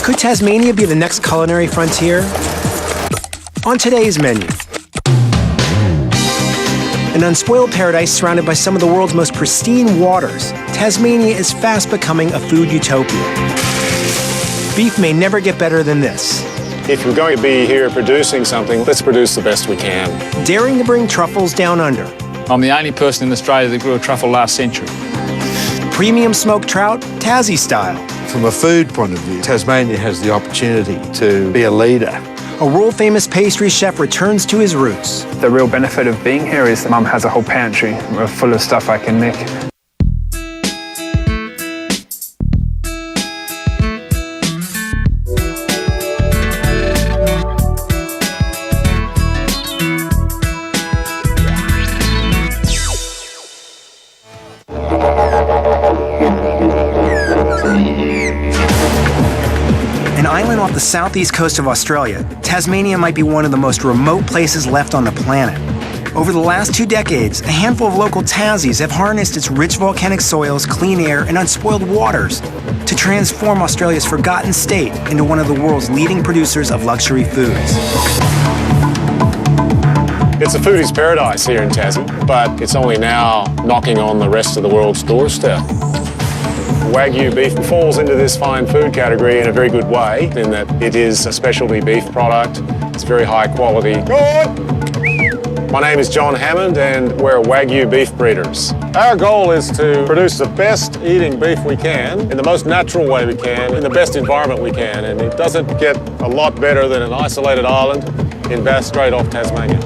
Could Tasmania be the next culinary frontier? On today's menu, an unspoiled paradise surrounded by some of the world's most pristine waters, Tasmania is fast becoming a food utopia. Beef may never get better than this. If we're going to be here producing something, let's produce the best we can. Daring to bring truffles down under. I'm the only person in Australia that grew a truffle last century. Premium smoked trout, Tassie style. From a food point of view, Tasmania has the opportunity to be a leader. A world-famous pastry chef returns to his roots. The real benefit of being here is Mum has a whole pantry full of stuff I can make. An island off the southeast coast of Australia, Tasmania might be one of the most remote places left on the planet. Over the last 2 decades, a handful of local Tassies have harnessed its rich volcanic soils, clean air, and unspoiled waters to transform Australia's forgotten state into one of the world's leading producers of luxury foods. It's a foodie's paradise here in Tassie, but it's only now knocking on the rest of the world's doorstep. Wagyu beef falls into this fine food category in a very good way, in that it is a specialty beef product. It's very high quality. My name is John Hammond and we're Wagyu beef breeders. Our goal is to produce the best eating beef we can, in the most natural way we can, in the best environment we can, and it doesn't get a lot better than an isolated island in Bass Strait off Tasmania.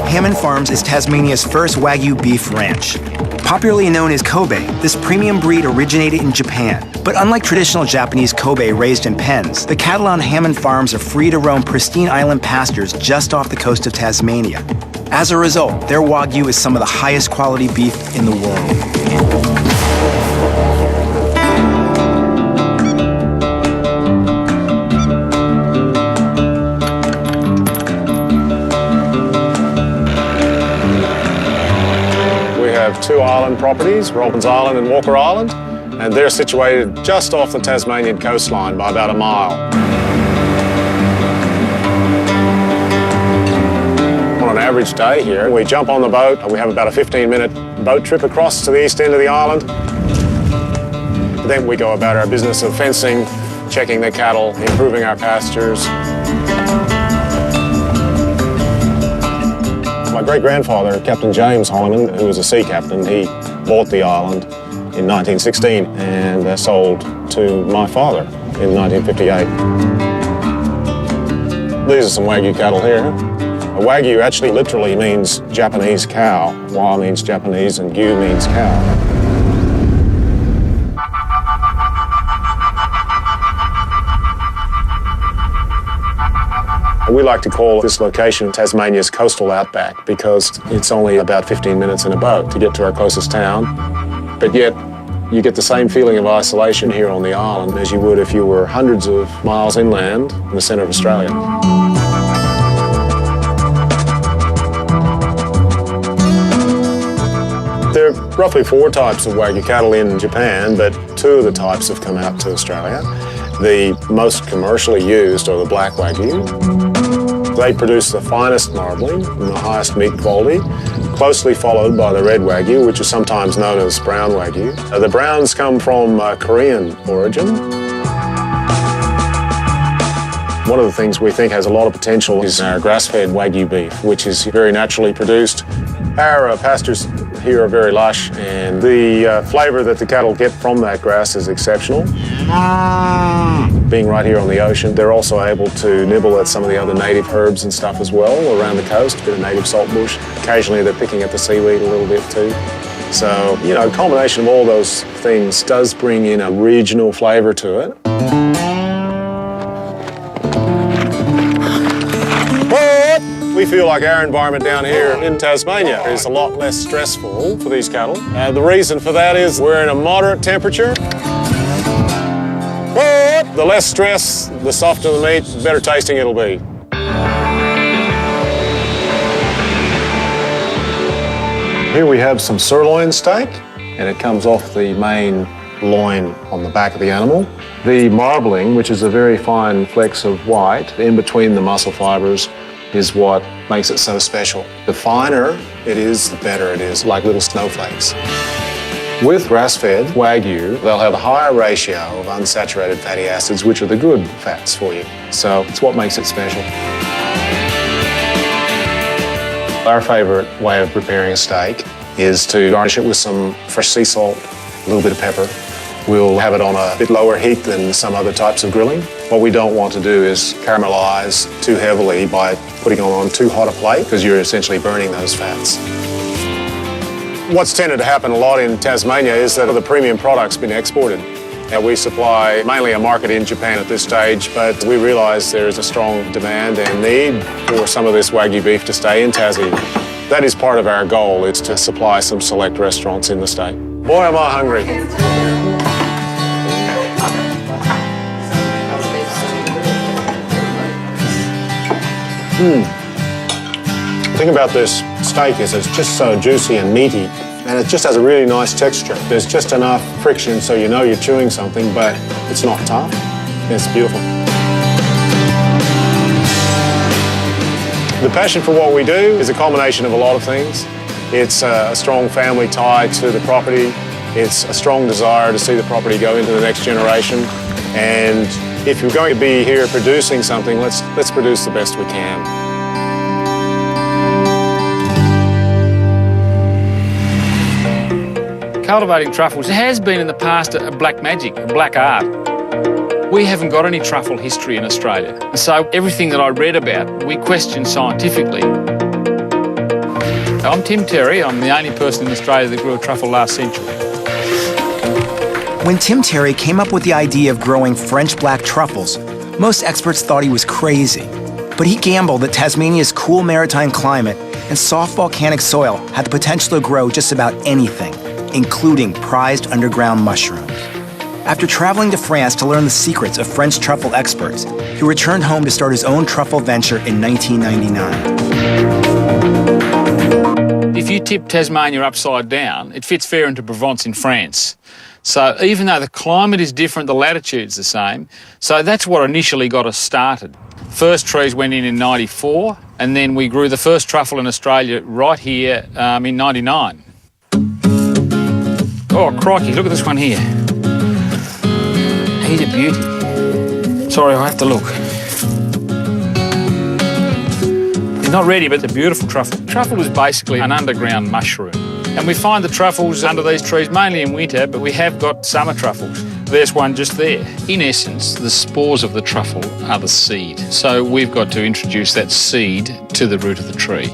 Hammond Farms is Tasmania's first Wagyu beef ranch. Popularly known as Kobe, this premium breed originated in Japan. But unlike traditional Japanese Kobe raised in pens, the cattle on Hammond Farms are free to roam pristine island pastures just off the coast of Tasmania. As a result, their Wagyu is some of the highest quality beef in the world. We have 2 island properties, Robbins Island and Walker Island, and they're situated just off the Tasmanian coastline by about a mile. On an average day here, we jump on the boat, and we have about a 15-minute boat trip across to the east end of the island. Then we go about our business of fencing, checking the cattle, improving our pastures. My great-grandfather, Captain James Holliman, who was a sea captain, he bought the island in 1916 and sold to my father in 1958. These are some Wagyu cattle here. A Wagyu actually literally means Japanese cow. Wa means Japanese and Gyu means cow. We like to call this location Tasmania's coastal outback because it's only about 15 minutes in a boat to get to our closest town. But yet, you get the same feeling of isolation here on the island as you would if you were hundreds of miles inland in the centre of Australia. There are roughly 4 types of Wagyu cattle in Japan, but 2 of the types have come out to Australia. The most commercially used are the black Wagyu. They produce the finest marbling and the highest meat quality, closely followed by the red Wagyu, which is sometimes known as brown Wagyu. The browns come from Korean origin. One of the things we think has a lot of potential is our grass-fed Wagyu beef, which is very naturally produced. Our pastures here are very lush, and the flavour that the cattle get from that grass is exceptional. Being right here on the ocean, they're also able to nibble at some of the other native herbs and stuff as well around the coast, a bit of native saltbush. Occasionally they're picking at the seaweed a little bit too. So, you know, a combination of all those things does bring in a regional flavour to it. We feel like our environment down here in Tasmania is a lot less stressful for these cattle. The reason for that is we're in a moderate temperature. The less stress, the softer the meat, the better tasting it'll be. Here we have some sirloin steak, and it comes off the main loin on the back of the animal. The marbling, which is a very fine flecks of white in between the muscle fibres, is what Makes it so special. The finer it is, the better it is, like little snowflakes. With grass-fed Wagyu, they'll have a higher ratio of unsaturated fatty acids, which are the good fats for you. So it's what makes it special. Our favourite way of preparing a steak is to garnish it with some fresh sea salt, a little bit of pepper. We'll have it on a bit lower heat than some other types of grilling. What we don't want to do is caramelise too heavily by putting it on too hot a plate, because you're essentially burning those fats. What's tended to happen a lot in Tasmania is that the premium product's been exported. Now, we supply mainly a market in Japan at this stage, but we realise there is a strong demand and need for some of this Wagyu beef to stay in Tassie. That is part of our goal, is to supply some select restaurants in the state. Boy, am I hungry. The thing about this steak is it's just so juicy and meaty, and it just has a really nice texture. There's just enough friction so you know you're chewing something, but it's not tough. It's beautiful. The passion for what we do is a combination of a lot of things. It's a strong family tie to the property. It's a strong desire to see the property go into the next generation. And if you're going to be here producing something, let's produce the best we can. Cultivating truffles has been in the past a black magic, a black art. We haven't got any truffle history in Australia. So everything that I read about, we question scientifically. I'm Tim Terry. I'm the only person in Australia that grew a truffle last century. When Tim Terry came up with the idea of growing French black truffles, most experts thought he was crazy. But he gambled that Tasmania's cool maritime climate and soft volcanic soil had the potential to grow just about anything, including prized underground mushrooms. After traveling to France to learn the secrets of French truffle experts, he returned home to start his own truffle venture in 1999. If you tip Tasmania upside down, it fits fair into Provence in France. So even though the climate is different, the latitude's the same. So that's what initially got us started. First trees went in 94, and then we grew the first truffle in Australia right here in 99. Oh, crikey, look at this one here. He's a beauty. Sorry, I have to look. He's not ready, but it's a beautiful truffle. Truffle is basically an underground mushroom. And we find the truffles under these trees mainly in winter, but we have got summer truffles. There's one just there. In essence, the spores of the truffle are the seed. So we've got to introduce that seed to the root of the tree.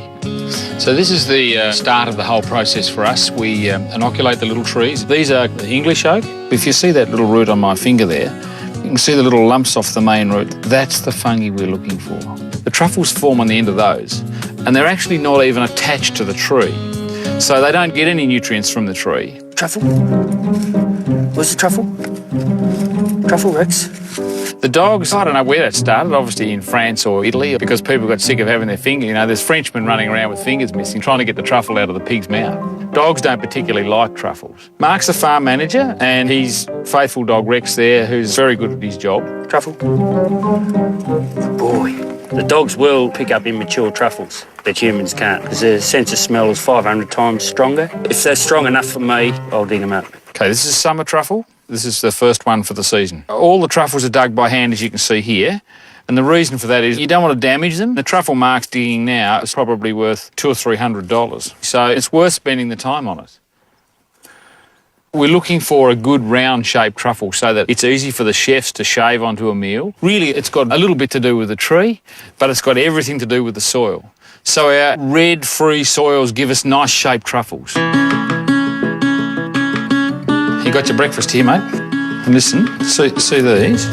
So this is the start of the whole process for us. We inoculate the little trees. These are the English oak. If you see that little root on my finger there, you can see the little lumps off the main root. That's the fungi we're looking for. The truffles form on the end of those, and they're actually not even attached to the tree. So they don't get any nutrients from the tree. Truffle? Where's the truffle? Truffle, Rex? The dogs, I don't know where that started, obviously in France or Italy, because people got sick of having their finger. You know, there's Frenchmen running around with fingers missing, trying to get the truffle out of the pig's mouth. Dogs don't particularly like truffles. Mark's the farm manager, and his faithful dog Rex there, who's very good at his job. Truffle? Boy. The dogs will pick up immature truffles that humans can't, because their sense of smell is 500 times stronger. If they're strong enough for me, I'll dig them up. Okay, this is summer truffle. This is the first one for the season. All the truffles are dug by hand, as you can see here. And the reason for that is you don't want to damage them. The truffle Mark's digging now is probably worth $200 or $300. So it's worth spending the time on it. We're looking for a good round-shaped truffle so that it's easy for the chefs to shave onto a meal. Really, it's got a little bit to do with the tree, but it's got everything to do with the soil. So our red-free soils give us nice-shaped truffles. You got your breakfast here, mate. And listen, see these?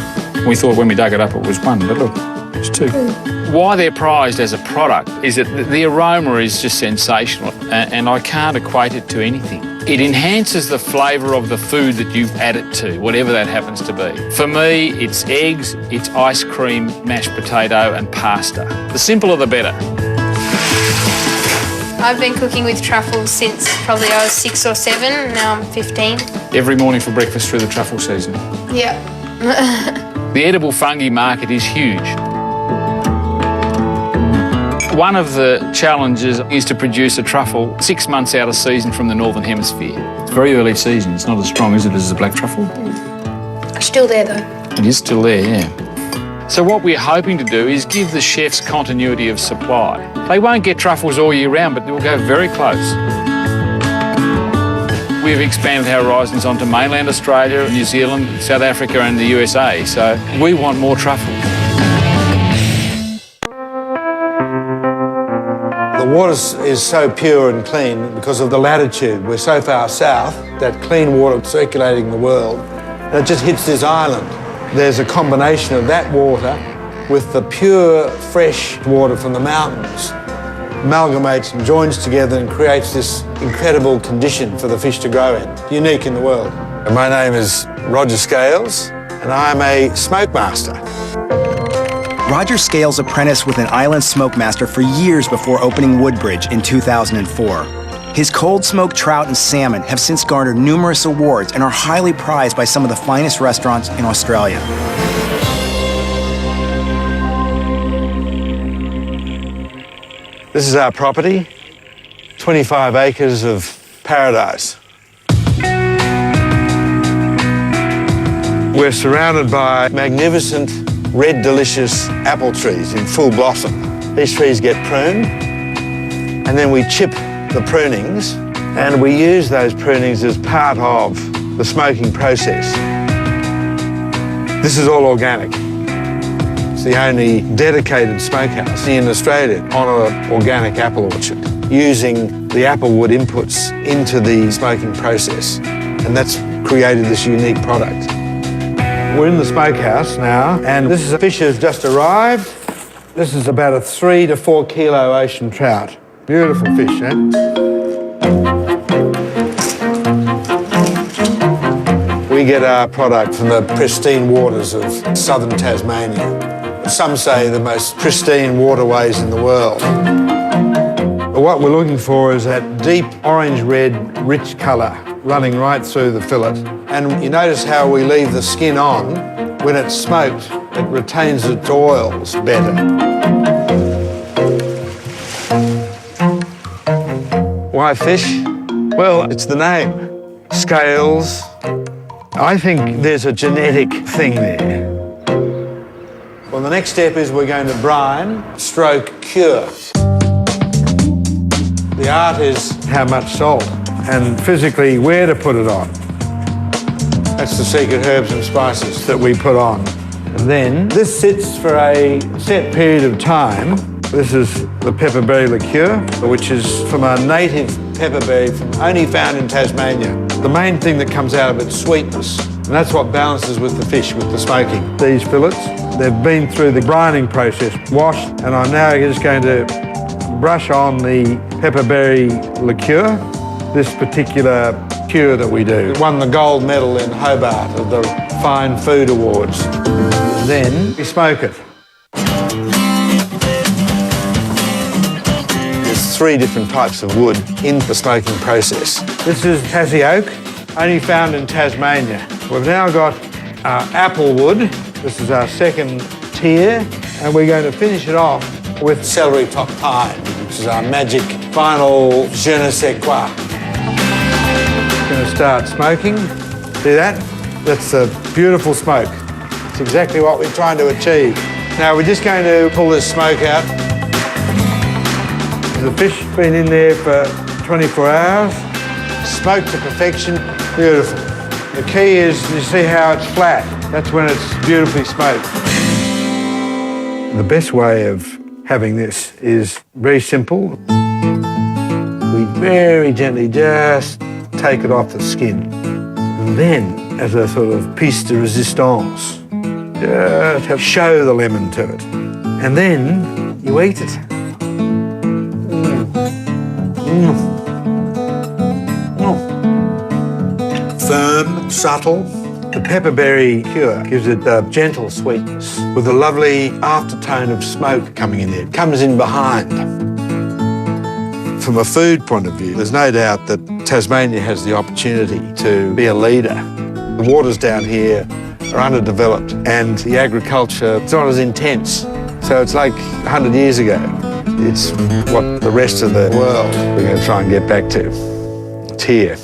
We thought when we dug it up it was one, but look, it's two. Why they're prized as a product is that the aroma is just sensational, and I can't equate it to anything. It enhances the flavour of the food that you've added to, whatever that happens to be. For me, it's eggs, it's ice cream, mashed potato and pasta. The simpler the better. I've been cooking with truffles since probably I was 6 or 7, and now I'm 15. Every morning for breakfast through the truffle season. Yeah. The edible fungi market is huge. One of the challenges is to produce a truffle 6 months out of season from the Northern Hemisphere. It's very early season. It's not as strong, is it, as the black truffle? Still there though. It is still there, yeah. So what we're hoping to do is give the chefs continuity of supply. They won't get truffles all year round, but they'll go very close. We've expanded our horizons onto mainland Australia, New Zealand, South Africa and the USA, so we want more truffle. The water is so pure and clean because of the latitude. We're so far south that clean water circulating the world, and it just hits this island. There's a combination of that water with the pure, fresh water from the mountains, amalgamates and joins together and creates this incredible condition for the fish to grow in, unique in the world. And my name is Roger Scales, and I'm a smoke master. Roger Scales apprenticed with an island smoke master for years before opening Woodbridge in 2004. His cold smoked trout and salmon have since garnered numerous awards and are highly prized by some of the finest restaurants in Australia. This is our property, 25 acres of paradise. We're surrounded by magnificent red delicious apple trees in full blossom. These trees get pruned and then we chip the prunings and we use those prunings as part of the smoking process. This is all organic. It's the only dedicated smokehouse in Australia on an organic apple orchard, using the apple wood inputs into the smoking process, and that's created this unique product. We're in the smokehouse now, and this is a fish that's just arrived. This is about a 3 to 4 kilo ocean trout. Beautiful fish, eh? We get our product from the pristine waters of southern Tasmania. Some say the most pristine waterways in the world. But what we're looking for is that deep orange-red, rich colour running right through the fillet. And you notice how we leave the skin on. When it's smoked, it retains its oils better. Why fish? Well, it's the name. Scales. I think there's a genetic thing there. Well, the next step is we're going to brine, stroke, cure. The art is how much salt and physically where to put it on. That's the secret herbs and spices that we put on. And then this sits for a set period of time. This is the pepperberry liqueur, which is from a native pepperberry only found in Tasmania. The main thing that comes out of it is sweetness, and that's what balances with the fish, with the smoking. These fillets, they've been through the brining process, washed, and I'm now just going to brush on the pepperberry liqueur, this particular cure that we do. It won the gold medal in Hobart of the Fine Food Awards. Then we smoke it. There's 3 different types of wood in the smoking process. This is Tassie oak, only found in Tasmania. We've now got our apple wood. This is our second tier, and we're going to finish it off with celery top pine, which is our magic final je ne sais quoi. Going to start smoking. See that? That's a beautiful smoke. It's exactly what we're trying to achieve. Now we're just going to pull this smoke out. The fish has been in there for 24 hours. Smoked to perfection. Beautiful. The key is, you see how it's flat? That's when it's beautifully smoked. The best way of having this is very simple. We very gently just take it off the skin. And then, as a sort of piece de resistance, just show the lemon to it. And then you eat it. Firm, subtle. The pepperberry cure gives it a gentle sweetness with a lovely aftertone of smoke coming in there. It comes in behind. From a food point of view, there's no doubt that Tasmania has the opportunity to be a leader. The waters down here are underdeveloped and the agriculture is not as intense. So it's like 100 years ago. It's what the rest of the world we're going to try and get back to. It's here.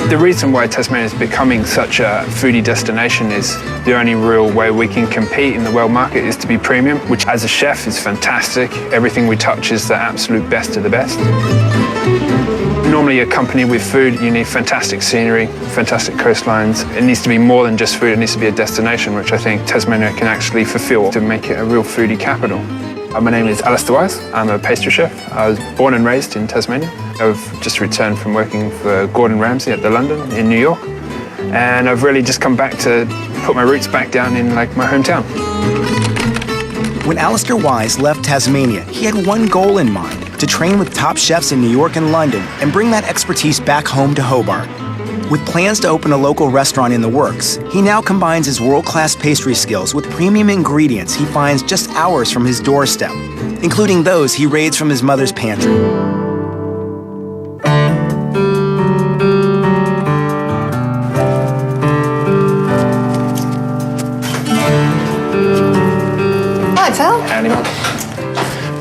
The reason why Tasmania is becoming such a foodie destination is the only real way we can compete in the world market is to be premium, which as a chef is fantastic. Everything we touch is the absolute best of the best. Normally accompanied with food, you need fantastic scenery, fantastic coastlines. It needs to be more than just food, it needs to be a destination, which I think Tasmania can actually fulfill to make it a real foodie capital. My name is Alistair Wise. I'm a pastry chef. I was born and raised in Tasmania. I've just returned from working for Gordon Ramsay at the London in New York. And I've really just come back to put my roots back down in like my hometown. When Alistair Wise left Tasmania, he had one goal in mind: to train with top chefs in New York and London and bring that expertise back home to Hobart. With plans to open a local restaurant in the works, he now combines his world-class pastry skills with premium ingredients he finds just hours from his doorstep, including those he raids from his mother's pantry. Hi, pal. Howdy, Mum.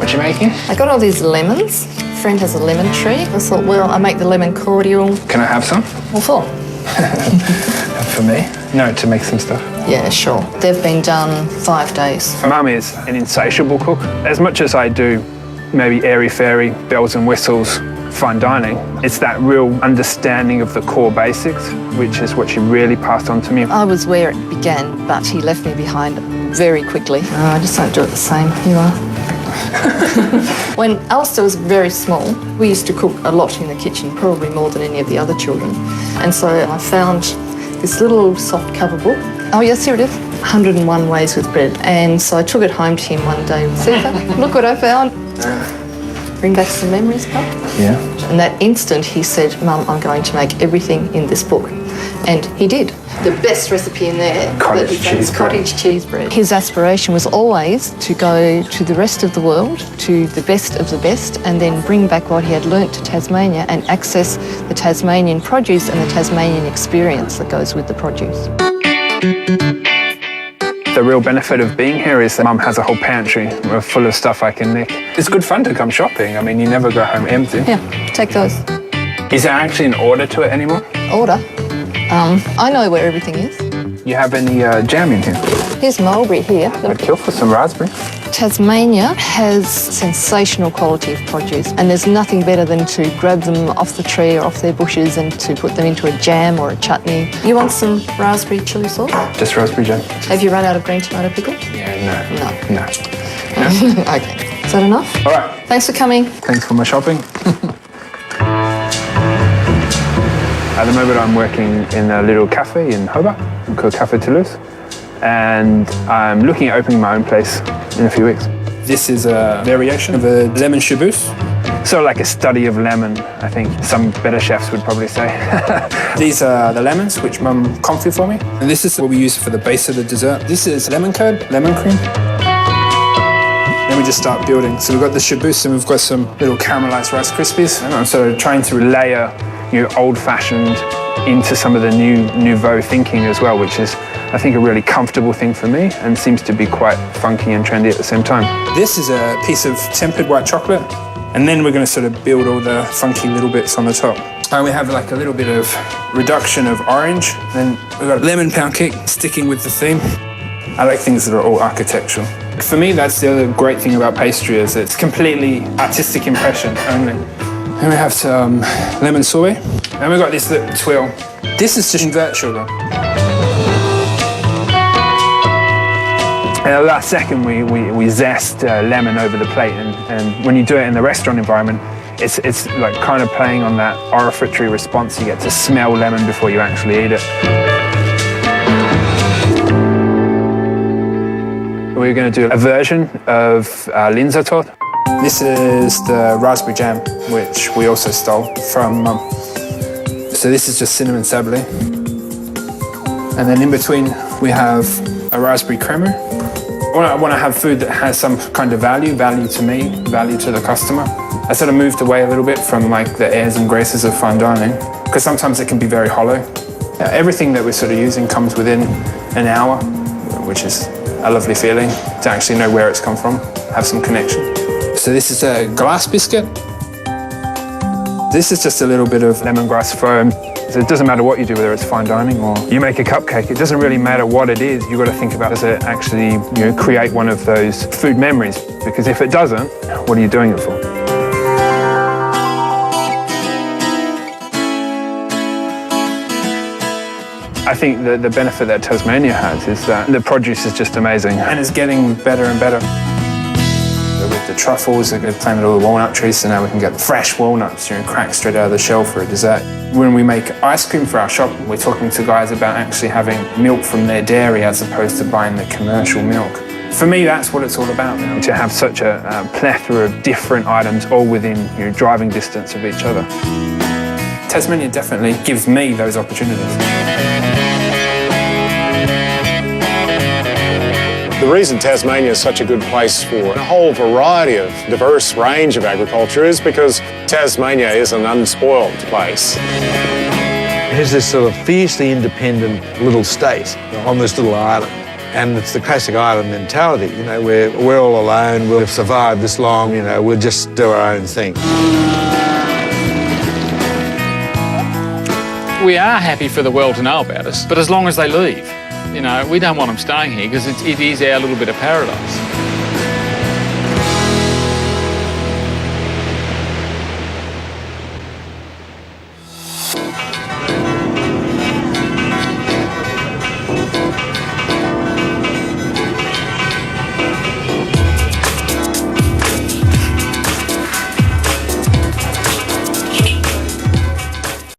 What you making? I got all these lemons. A friend has a lemon tree. I thought, well, I make the lemon cordial. Can I have some? What for? For me? No, to make some stuff. Yeah, sure. They've been done 5 days. Mum is an insatiable cook. As much as I do maybe airy-fairy, bells and whistles, fine dining, it's that real understanding of the core basics, which is what she really passed on to me. I was where it began, but he left me behind very quickly. I just don't do it the same. You are. When Alistair was very small, we used to cook a lot in the kitchen, probably more than any of the other children. And so I found this little soft cover book. Oh yes, here it is. 101 Ways with Bread. And so I took it home to him one day. Caesar, look what I found. Bring back some memories, Pop. Yeah. In that instant, he said, Mum, I'm going to make everything in this book. And he did. The best recipe in there Cottage cheese bread. His aspiration was always to go to the rest of the world, to the best, and then bring back what he had learnt to Tasmania and access the Tasmanian produce and the Tasmanian experience that goes with the produce. The real benefit of being here is that Mum has a whole pantry full of stuff I can nick. It's good fun to come shopping. I mean, you never go home empty. Yeah, take those. Is there actually an order to it anymore? Order? I know where everything is. You have any jam in here? Here's mulberry here. I'd kill for some raspberry. Tasmania has sensational quality of produce, and there's nothing better than to grab them off the tree or off their bushes and to put them into a jam or a chutney. You want some raspberry chili sauce? Just raspberry jam. Have you run out of green tomato pickle? Yeah, no. Okay. Is that enough? All right. Thanks for coming. Thanks for my shopping. At the moment, I'm working in a little cafe in Hobart called Cafe Toulouse, and I'm looking at opening my own place in a few weeks. This is a variation of a lemon shaboosh. Sort of like a study of lemon, I think some better chefs would probably say. These are the lemons, which Mum confit for me. And this is what we use for the base of the dessert. This is lemon curd, lemon cream. Then we just start building. So we've got the shaboosh and we've got some little caramelized Rice Krispies. And I'm sort of trying to layer old-fashioned into some of the new nouveau thinking as well, which is, I think, a really comfortable thing for me and seems to be quite funky and trendy at the same time. This is a piece of tempered white chocolate, and then we're going to sort of build all the funky little bits on the top. And we have like a little bit of reduction of orange, then we've got lemon pound cake, sticking with the theme. I like things that are all architectural. For me, that's the other great thing about pastry, is it's completely artistic impression only. Then we have some lemon sorbet. And we've got this little twill. This is just invert sugar. And the last second, we zest lemon over the plate. And when you do it in the restaurant environment, it's like kind of playing on that olfactory response. You get to smell lemon before you actually eat it. We're going to do a version of Linzertorte. This is the raspberry jam, which we also stole from Mum. So this is just cinnamon sablé. And then in between, we have a raspberry creamer. I want to have food that has some kind of value to me, value to the customer. I sort of moved away a little bit from like the airs and graces of fine dining, because sometimes it can be very hollow. Everything that we're sort of using comes within an hour, which is a lovely feeling to actually know where it's come from, have some connection. So this is a glass biscuit. This is just a little bit of lemongrass foam. So it doesn't matter what you do, whether it's fine dining or you make a cupcake, it doesn't really matter what it is. You've got to think about, does it actually create one of those food memories? Because if it doesn't, what are you doing it for? I think the benefit that Tasmania has is that the produce is just amazing and it's getting better and better. With the truffles, we planted all the walnut trees, so now we can get fresh walnuts, cracked straight out of the shell for a dessert. When we make ice cream for our shop, we're talking to guys about actually having milk from their dairy as opposed to buying the commercial milk. For me, that's what it's all about now, to have such a plethora of different items all within driving distance of each other. Tasmania definitely gives me those opportunities. The reason Tasmania is such a good place for a whole variety of diverse range of agriculture is because Tasmania is an unspoiled place. It has this sort of fiercely independent little state on this little island. And it's the classic island mentality, where we're all alone, we've survived this long, we'll just do our own thing. We are happy for the world to know about us, but as long as they leave. We don't want them staying here because it is our little bit of paradise.